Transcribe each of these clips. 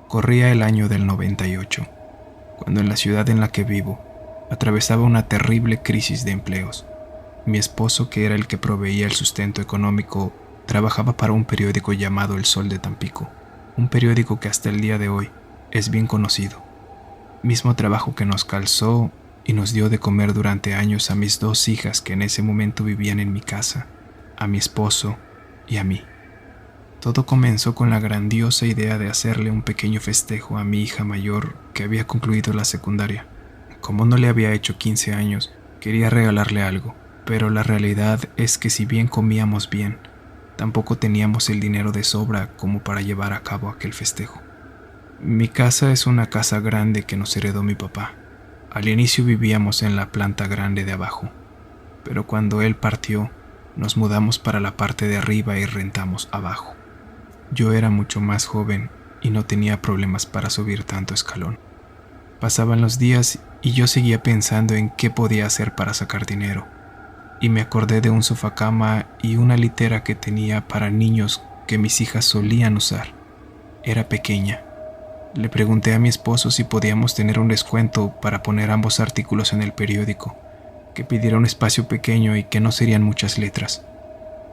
Corría el año del 98, cuando en la ciudad en la que vivo atravesaba una terrible crisis de empleos. Mi esposo, que era el que proveía el sustento económico, trabajaba para un periódico llamado El Sol de Tampico, un periódico que hasta el día de hoy es bien conocido. Mismo trabajo que nos calzó y nos dio de comer durante años a mis 2 hijas que en ese momento vivían en mi casa, a mi esposo y a mí. Todo comenzó con la grandiosa idea de hacerle un pequeño festejo a mi hija mayor que había concluido la secundaria. Como no le había hecho 15 años, quería regalarle algo, pero la realidad es que si bien comíamos bien, tampoco teníamos el dinero de sobra como para llevar a cabo aquel festejo. Mi casa es una casa grande que nos heredó mi papá. Al inicio vivíamos en la planta grande de abajo, pero cuando él partió, nos mudamos para la parte de arriba y rentamos abajo. Yo era mucho más joven y no tenía problemas para subir tanto escalón. Pasaban los días y yo seguía pensando en qué podía hacer para sacar dinero, y me acordé de un sofacama y una litera que tenía para niños que mis hijas solían usar. Era pequeña. Le pregunté a mi esposo si podíamos tener un descuento para poner ambos artículos en el periódico, que pidiera un espacio pequeño y que no serían muchas letras.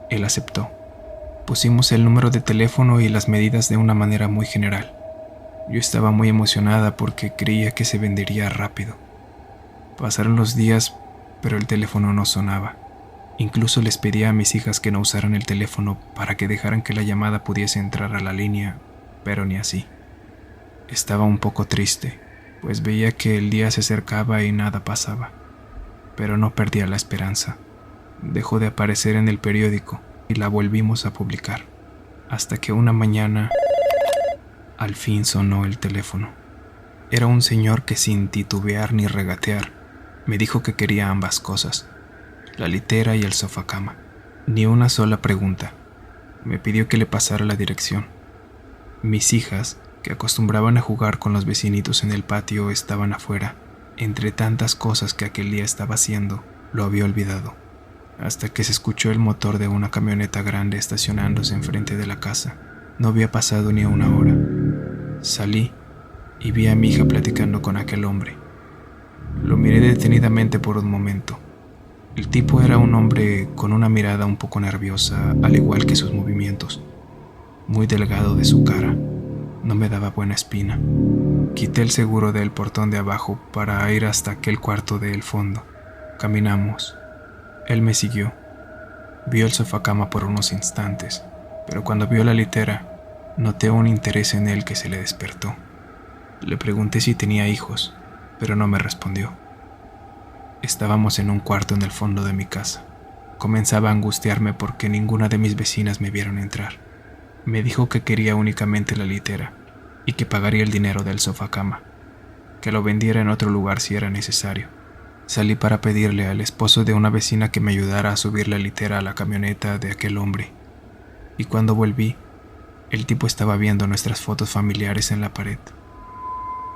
Él aceptó. Pusimos el número de teléfono y las medidas de una manera muy general. Yo estaba muy emocionada porque creía que se vendería rápido. Pasaron los días, pero el teléfono no sonaba. Incluso les pedía a mis hijas que no usaran el teléfono para que dejaran que la llamada pudiese entrar a la línea, pero ni así. Estaba un poco triste, pues veía que el día se acercaba y nada pasaba. Pero no perdía la esperanza. Dejó de aparecer en el periódico y la volvimos a publicar, hasta que una mañana al fin sonó el teléfono. Era un señor que sin titubear ni regatear me dijo que quería ambas cosas, la litera y el sofacama. Ni una sola pregunta. Me pidió que le pasara la dirección. Mis hijas, que acostumbraban a jugar con los vecinitos en el patio, estaban afuera. Entre tantas cosas que aquel día estaba haciendo, lo había olvidado, hasta que se escuchó el motor de una camioneta grande estacionándose enfrente de la casa. No había pasado ni una hora. Salí y vi a mi hija platicando con aquel hombre. Lo miré detenidamente por un momento. El tipo era un hombre con una mirada un poco nerviosa, al igual que sus movimientos. Muy delgado de su cara. No me daba buena espina. Quité el seguro del portón de abajo para ir hasta aquel cuarto del fondo. Caminamos. Él me siguió. Vio el sofacama por unos instantes, pero cuando vio la litera, noté un interés en él que se le despertó. Le pregunté si tenía hijos, pero no me respondió. Estábamos en un cuarto en el fondo de mi casa. Comenzaba a angustiarme porque ninguna de mis vecinas me vieron entrar. Me dijo que quería únicamente la litera y que pagaría el dinero del sofacama, que lo vendiera en otro lugar si era necesario. Salí para pedirle al esposo de una vecina que me ayudara a subir la litera a la camioneta de aquel hombre. Y cuando volví, el tipo estaba viendo nuestras fotos familiares en la pared.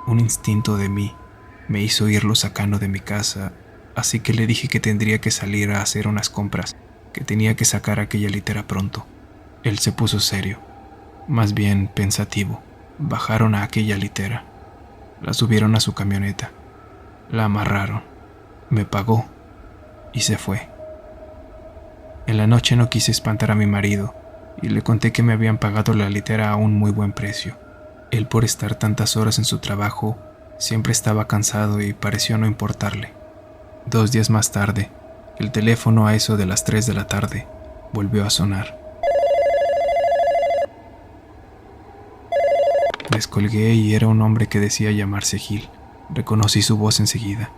Un instinto de mí me hizo irlo sacando de mi casa, así que le dije que tendría que salir a hacer unas compras, que tenía que sacar aquella litera pronto. Él se puso serio, más bien pensativo. Bajaron a aquella litera, la subieron a su camioneta, la amarraron, me pagó y se fue. En la noche no quise espantar a mi marido y le conté que me habían pagado la litera a un muy buen precio. Él, por estar tantas horas en su trabajo, siempre estaba cansado y pareció no importarle. 2 días más tarde, el teléfono a eso de las 3 de la tarde volvió a sonar. Descolgué y era un hombre que decía llamarse Gil. Reconocí su voz enseguida.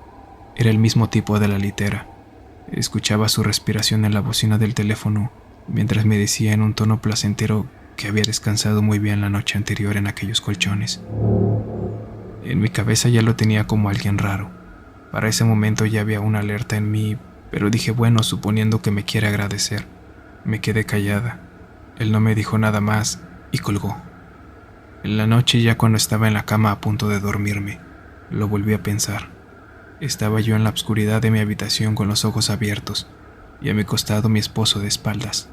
Era el mismo tipo de la litera. Escuchaba su respiración en la bocina del teléfono mientras me decía en un tono placentero que había descansado muy bien la noche anterior en aquellos colchones. En mi cabeza ya lo tenía como alguien raro. Para ese momento ya había una alerta en mí, pero dije, bueno, suponiendo que me quiere agradecer. Me quedé callada. Él no me dijo nada más y colgó. En la noche, ya cuando estaba en la cama a punto de dormirme, lo volví a pensar. Estaba yo en la oscuridad de mi habitación con los ojos abiertos y a mi costado mi esposo de espaldas.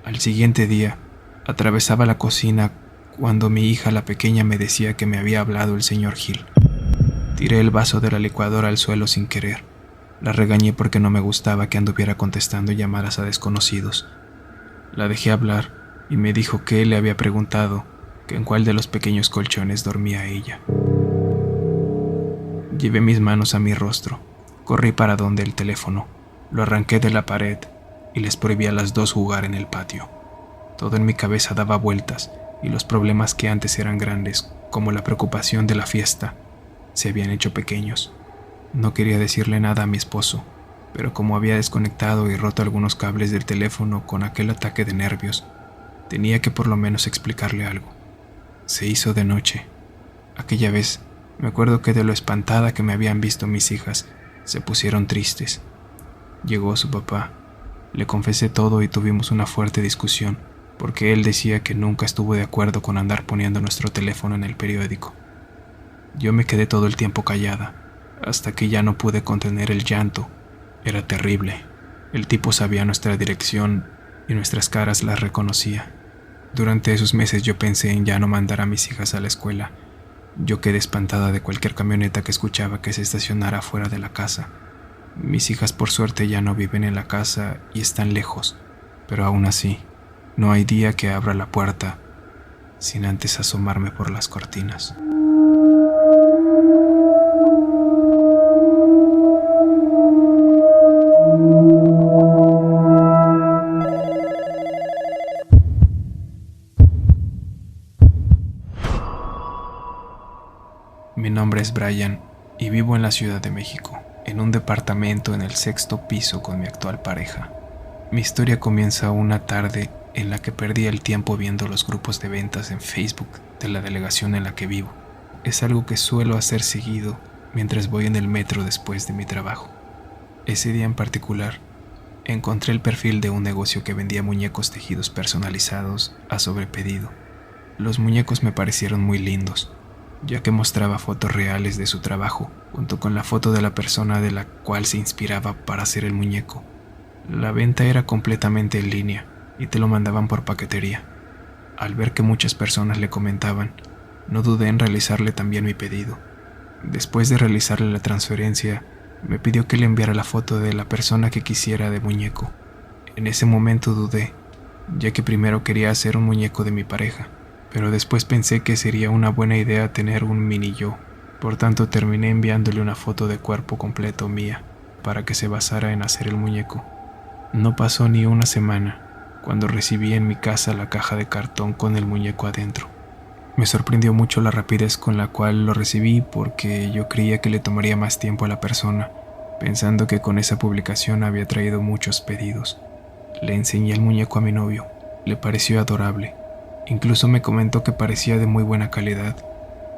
Al siguiente día, atravesaba la cocina cuando mi hija la pequeña me decía que me había hablado el señor Gil. Tiré el vaso de la licuadora al suelo sin querer. La regañé porque no me gustaba que anduviera contestando llamadas a desconocidos. La dejé hablar y me dijo que él le había preguntado que en cuál de los pequeños colchones dormía ella. Llevé mis manos a mi rostro, corrí para donde el teléfono, lo arranqué de la pared y les prohibí a las dos jugar en el patio. Todo en mi cabeza daba vueltas y los problemas que antes eran grandes, como la preocupación de la fiesta, se habían hecho pequeños. No quería decirle nada a mi esposo, pero como había desconectado y roto algunos cables del teléfono con aquel ataque de nervios, tenía que por lo menos explicarle algo. Se hizo de noche. Aquella vez me acuerdo que de lo espantada que me habían visto mis hijas, se pusieron tristes. Llegó su papá. Le confesé todo y tuvimos una fuerte discusión, porque él decía que nunca estuvo de acuerdo con andar poniendo nuestro teléfono en el periódico. Yo me quedé todo el tiempo callada, hasta que ya no pude contener el llanto. Era terrible. El tipo sabía nuestra dirección y nuestras caras las reconocía. Durante esos meses yo pensé en ya no mandar a mis hijas a la escuela. Yo quedé espantada de cualquier camioneta que escuchaba que se estacionara fuera de la casa. Mis hijas por suerte ya no viven en la casa y están lejos, pero aún así, no hay día que abra la puerta sin antes asomarme por las cortinas. Mi nombre es Brian y vivo en la Ciudad de México, en un departamento en el 6º piso con mi actual pareja. Mi historia comienza una tarde en la que perdí el tiempo viendo los grupos de ventas en Facebook de la delegación en la que vivo. Es algo que suelo hacer seguido mientras voy en el metro después de mi trabajo. Ese día en particular, encontré el perfil de un negocio que vendía muñecos tejidos personalizados a sobrepedido. Los muñecos me parecieron muy lindos, ya que mostraba fotos reales de su trabajo, junto con la foto de la persona de la cual se inspiraba para hacer el muñeco. La venta era completamente en línea y te lo mandaban por paquetería. Al ver que muchas personas le comentaban, no dudé en realizarle también mi pedido. Después de realizarle la transferencia, me pidió que le enviara la foto de la persona que quisiera de muñeco. En ese momento dudé, ya que primero quería hacer un muñeco de mi pareja, pero después pensé que sería una buena idea tener un mini yo. Por tanto, terminé enviándole una foto de cuerpo completo mía, para que se basara en hacer el muñeco. No pasó ni una semana, cuando recibí en mi casa la caja de cartón con el muñeco adentro. Me sorprendió mucho la rapidez con la cual lo recibí, porque yo creía que le tomaría más tiempo a la persona, pensando que con esa publicación había traído muchos pedidos. Le enseñé el muñeco a mi novio, le pareció adorable. Incluso me comentó que parecía de muy buena calidad,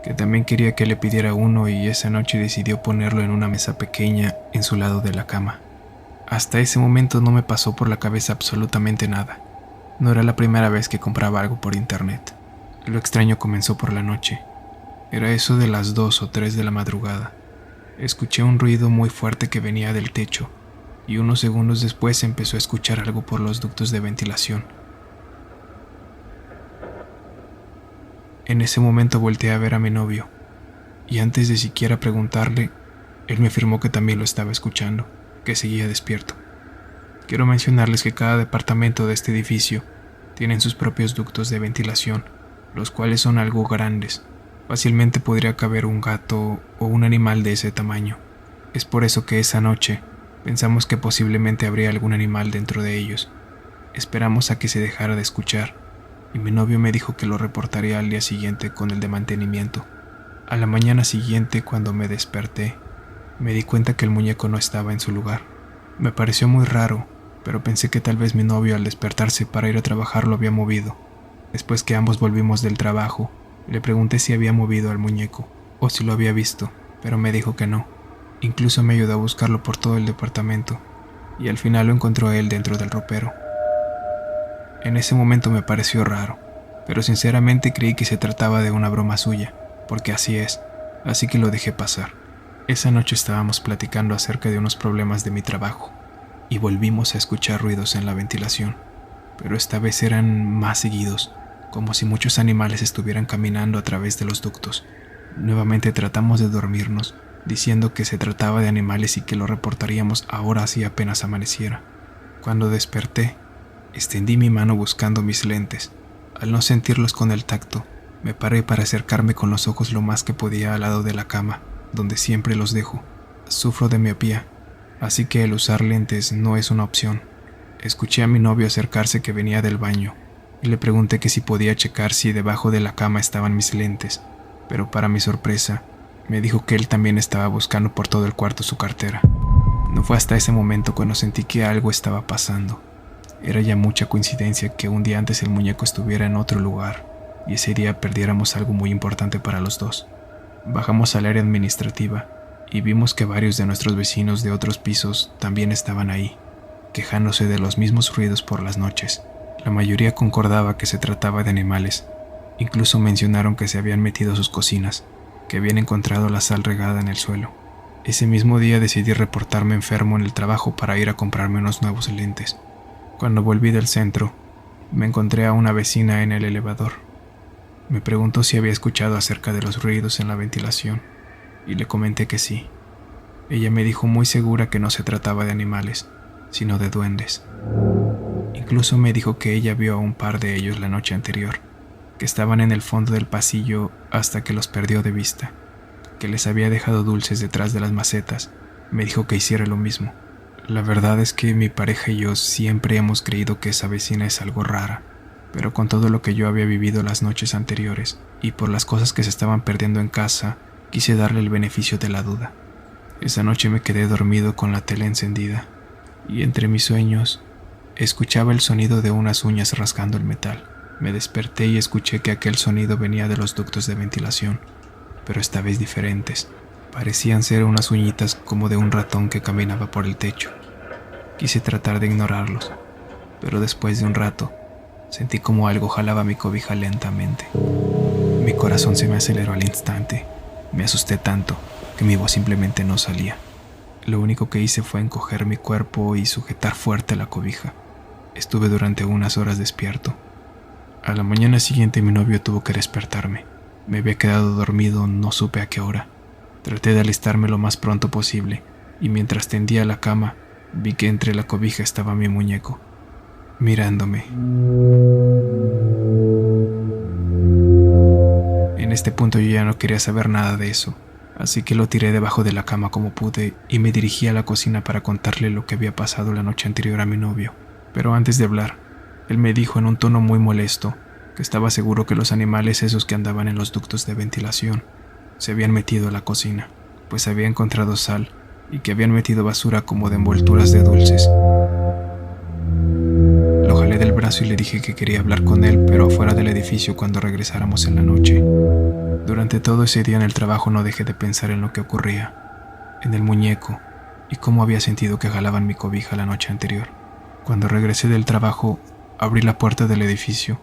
que también quería que le pidiera uno y esa noche decidió ponerlo en una mesa pequeña en su lado de la cama. Hasta ese momento no me pasó por la cabeza absolutamente nada. No era la primera vez que compraba algo por internet. Lo extraño comenzó por la noche. Era eso de las 2 o 3 de la madrugada. Escuché un ruido muy fuerte que venía del techo y unos segundos después empezó a escuchar algo por los ductos de ventilación. En ese momento volteé a ver a mi novio, y antes de siquiera preguntarle, él me afirmó que también lo estaba escuchando, que seguía despierto. Quiero mencionarles que cada departamento de este edificio tienen sus propios ductos de ventilación, los cuales son algo grandes. Fácilmente podría caber un gato o un animal de ese tamaño. Es por eso que esa noche pensamos que posiblemente habría algún animal dentro de ellos. Esperamos a que se dejara de escuchar, y mi novio me dijo que lo reportaría al día siguiente con el de mantenimiento. A la mañana siguiente, cuando me desperté, me di cuenta que el muñeco no estaba en su lugar. Me pareció muy raro, pero pensé que tal vez mi novio al despertarse para ir a trabajar lo había movido. Después que ambos volvimos del trabajo, le pregunté si había movido al muñeco o si lo había visto, pero me dijo que no. Incluso me ayudó a buscarlo por todo el departamento, y al final lo encontró a él dentro del ropero. En ese momento me pareció raro, pero sinceramente creí que se trataba de una broma suya, porque así es, así que lo dejé pasar. Esa noche estábamos platicando acerca de unos problemas de mi trabajo, y volvimos a escuchar ruidos en la ventilación, pero esta vez eran más seguidos. como si muchos animales estuvieran caminando a través de los ductos. Nuevamente tratamos de dormirnos, diciendo que se trataba de animales y que lo reportaríamos ahora si apenas amaneciera. Cuando desperté, extendí mi mano buscando mis lentes. Al no sentirlos con el tacto, me paré para acercarme con los ojos lo más que podía al lado de la cama, donde siempre los dejo. Sufro de miopía, así que el usar lentes no es una opción. Escuché a mi novio acercarse que venía del baño, y le pregunté que si podía checar si debajo de la cama estaban mis lentes, pero para mi sorpresa, me dijo que él también estaba buscando por todo el cuarto su cartera. No fue hasta ese momento cuando sentí que algo estaba pasando. Era ya mucha coincidencia que un día antes el muñeco estuviera en otro lugar, y ese día perdiéramos algo muy importante para los dos. Bajamos al área administrativa, y vimos que varios de nuestros vecinos de otros pisos también estaban ahí, quejándose de los mismos ruidos por las noches. La mayoría concordaba que se trataba de animales. Incluso mencionaron que se habían metido a sus cocinas, que habían encontrado la sal regada en el suelo. Ese mismo día decidí reportarme enfermo en el trabajo para ir a comprarme unos nuevos lentes. Cuando volví del centro, me encontré a una vecina en el elevador. Me preguntó si había escuchado acerca de los ruidos en la ventilación, y le comenté que sí. Ella me dijo muy segura que no se trataba de animales, sino de duendes. Incluso me dijo que ella vio a un par de ellos la noche anterior, que estaban en el fondo del pasillo hasta que los perdió de vista, que les había dejado dulces detrás de las macetas. Me dijo que hiciera lo mismo. La verdad es que mi pareja y yo siempre hemos creído que esa vecina es algo rara, pero con todo lo que yo había vivido las noches anteriores y por las cosas que se estaban perdiendo en casa, quise darle el beneficio de la duda. Esa noche me quedé dormido con la tele encendida, y entre mis sueños escuchaba el sonido de unas uñas rasgando el metal. Me desperté y escuché que aquel sonido venía de los ductos de ventilación, pero esta vez diferentes. Parecían ser unas uñitas como de un ratón que caminaba por el techo. Quise tratar de ignorarlos, pero después de un rato, sentí como algo jalaba mi cobija lentamente. Mi corazón se me aceleró al instante. Me asusté tanto que mi voz simplemente no salía. Lo único que hice fue encoger mi cuerpo y sujetar fuerte la cobija. Estuve durante unas horas despierto. A la mañana siguiente mi novio tuvo que despertarme. Me había quedado dormido, no supe a qué hora. Traté de alistarme lo más pronto posible, y mientras tendía la cama, vi que entre la cobija estaba mi muñeco, mirándome. En este punto yo ya no quería saber nada de eso, así que lo tiré debajo de la cama como pude y me dirigí a la cocina para contarle lo que había pasado la noche anterior a mi novio. Pero antes de hablar, él me dijo en un tono muy molesto que estaba seguro que los animales esos que andaban en los ductos de ventilación se habían metido a la cocina, pues había encontrado sal y que habían metido basura como de envolturas de dulces. Lo jalé del brazo y le dije que quería hablar con él, pero afuera del edificio cuando regresáramos en la noche. Durante todo ese día en el trabajo no dejé de pensar en lo que ocurría, en el muñeco y cómo había sentido que jalaban mi cobija la noche anterior. Cuando regresé del trabajo, abrí la puerta del edificio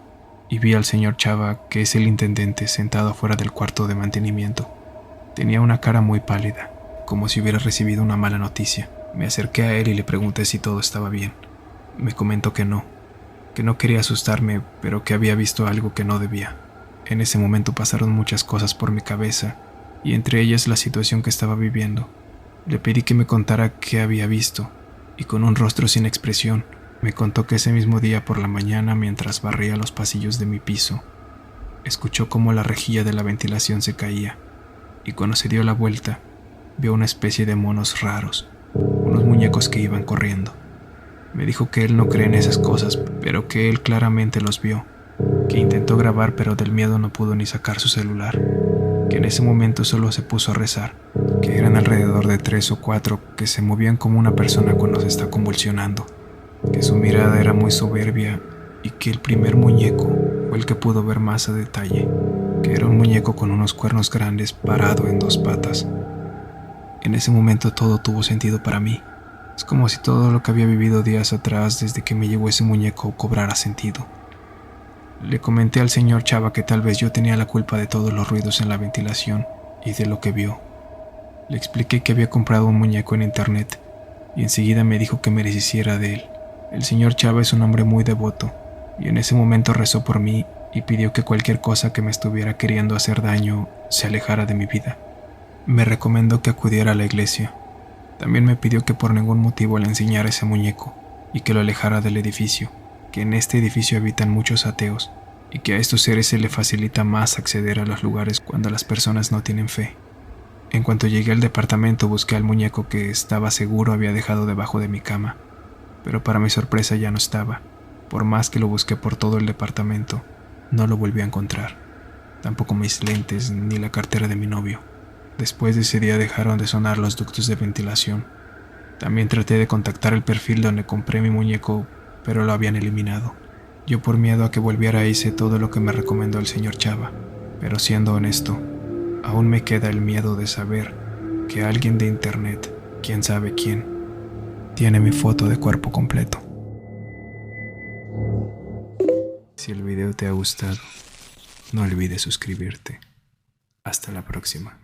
y vi al señor Chava, que es el intendente, sentado afuera del cuarto de mantenimiento. Tenía una cara muy pálida, como si hubiera recibido una mala noticia. Me acerqué a él y le pregunté si todo estaba bien. Me comentó que no quería asustarme, pero que había visto algo que no debía. En ese momento pasaron muchas cosas por mi cabeza, y entre ellas la situación que estaba viviendo. Le pedí que me contara qué había visto, y con un rostro sin expresión, me contó que ese mismo día por la mañana, mientras barría los pasillos de mi piso, escuchó cómo la rejilla de la ventilación se caía, y cuando se dio la vuelta, vio una especie de monos raros, unos muñecos que iban corriendo. Me dijo que él no cree en esas cosas, pero que él claramente los vio, que intentó grabar pero del miedo no pudo ni sacar su celular, que en ese momento solo se puso a rezar, que eran alrededor de 3 o 4 que se movían como una persona cuando se está convulsionando, que su mirada era muy soberbia y que el primer muñeco fue el que pudo ver más a detalle, que era un muñeco con unos cuernos grandes parado en 2 patas. En ese momento todo tuvo sentido para mí. Es como si todo lo que había vivido días atrás desde que me llegó ese muñeco cobrara sentido. Le comenté al señor Chava que tal vez yo tenía la culpa de todos los ruidos en la ventilación y de lo que vio. Le expliqué que había comprado un muñeco en internet y enseguida me dijo que me deshiciera de él. El señor Chava es un hombre muy devoto y en ese momento rezó por mí y pidió que cualquier cosa que me estuviera queriendo hacer daño se alejara de mi vida. Me recomendó que acudiera a la iglesia. También me pidió que por ningún motivo le enseñara ese muñeco y que lo alejara del edificio, que en este edificio habitan muchos ateos y que a estos seres se le facilita más acceder a los lugares cuando las personas no tienen fe. En cuanto llegué al departamento busqué al muñeco que estaba seguro había dejado debajo de mi cama, pero para mi sorpresa ya no estaba. Por más que lo busqué por todo el departamento, no lo volví a encontrar. Tampoco mis lentes ni la cartera de mi novio. Después de ese día dejaron de sonar los ductos de ventilación. También traté de contactar el perfil donde compré mi muñeco, pero lo habían eliminado. Yo por miedo a que volviera hice todo lo que me recomendó el señor Chava, pero siendo honesto, aún me queda el miedo de saber que alguien de internet, quién sabe quién, tiene mi foto de cuerpo completo. Si el video te ha gustado, no olvides suscribirte. Hasta la próxima.